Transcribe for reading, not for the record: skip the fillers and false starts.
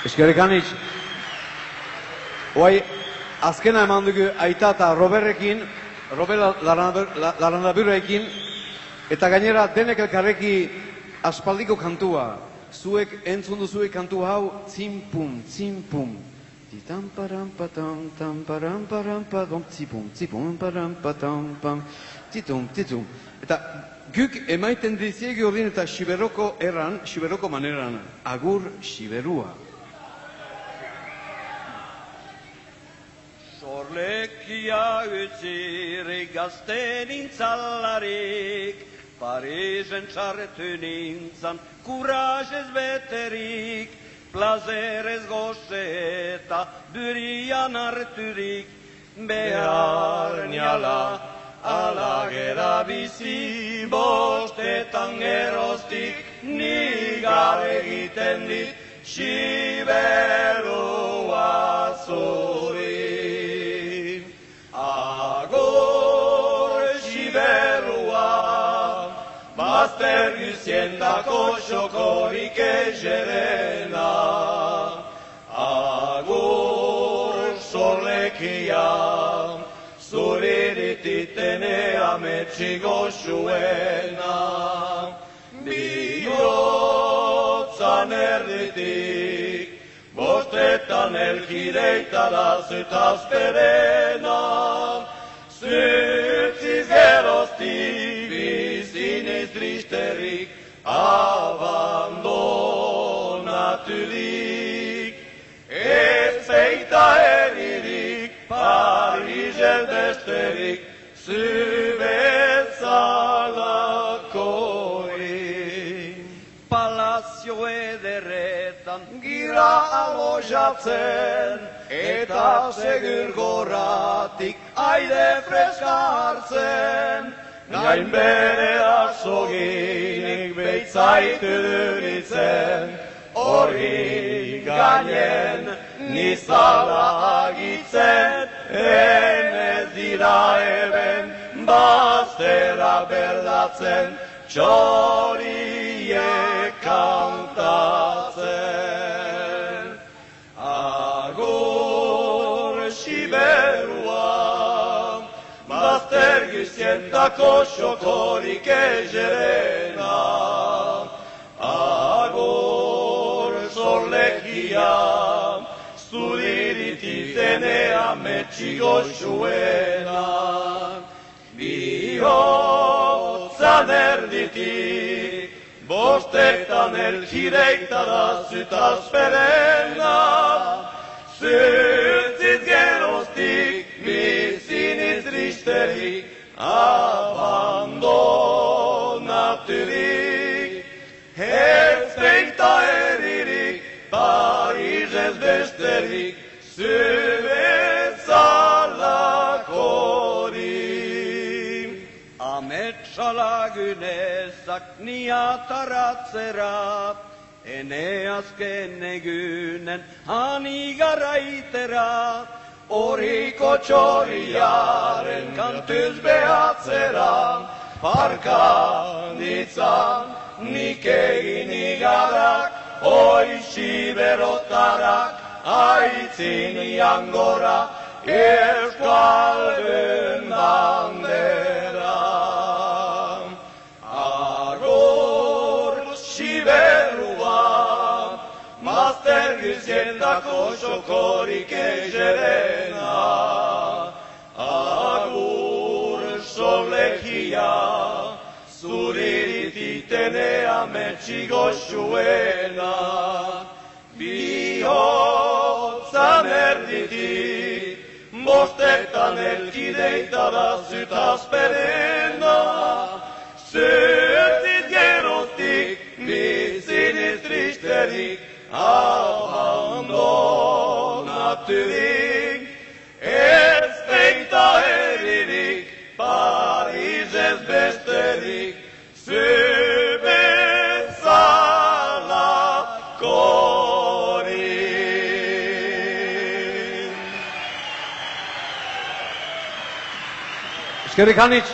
Eskerrik anitz. Oai, azkena eman dugu Aita eta Roberrekin, Robert Larandaburekin, eta gainera denek elkarreki aspaldiko kantua. Zuek entzun duzuek kantu hau, tzimpum, tzimpum. Titam param patam, tam param param padom, tzipum, tzipum param patam pam, titum, titum. Eta guk emaiten diziegi ordin eta Xiberoko erran, Xiberoko maneran, agur Xiberua. Sorlekia utzirik gazte nintzalarik, Parisen txarretu nintzan, kuražez beterik, plazerez goze eta durian harturik, behar niala, ala gera bizi, bostetan geroztik, nigar egiten dit, Xiberua zuri. Bazter guztiendako xokorik egerena, agur sorlekia, zurirititene ametsi goxuena, bihotzan erditik, bostetan elkideitara zutazperena, zutziz geroztik, biziniz tristerik, abandonaturik, ez zeita eririk, Parisez besterik, zubezalakorik. Palazio ederretan gira alojatzen, eta segur goratik aire freska hartzen, gain bere arzoginik beitzaitu duritzen, hori gainen nizala agitzen, ez dira eben baztera berdatzen, txoriek kantatzen. Agur Xiberua, bazter guztiendako xokorik egerena, agur sorlekia, zurirititene ametsi goxuena, bihotzan erditik, bostetan elkideitara zutazperena, zutziz geroztik, biziniz tristerik, abandonaturik, ez zeita eririk, Parisez besterik, zubezalakorik. Ametsalagunezak niataratzera, ene azken egunen hani garaitera, horiko txoriaren kantuz behatzera, parka ditzan nik egin igarak, oi Xiberotarak, aitzinian gora, euskaldun bandera. Agur Xiberua, mazter guztiendako xokorik egerena, agur sorlekia, zurirititene ametsi goxuena, bihotzan erditik, bostetan elkideitara zutazperena, zutziz geroztik, biziniz tristerik, abandonaturik, ez zeita eririk, Parisez besterik, zubezalakorik. Eskerrik anitz.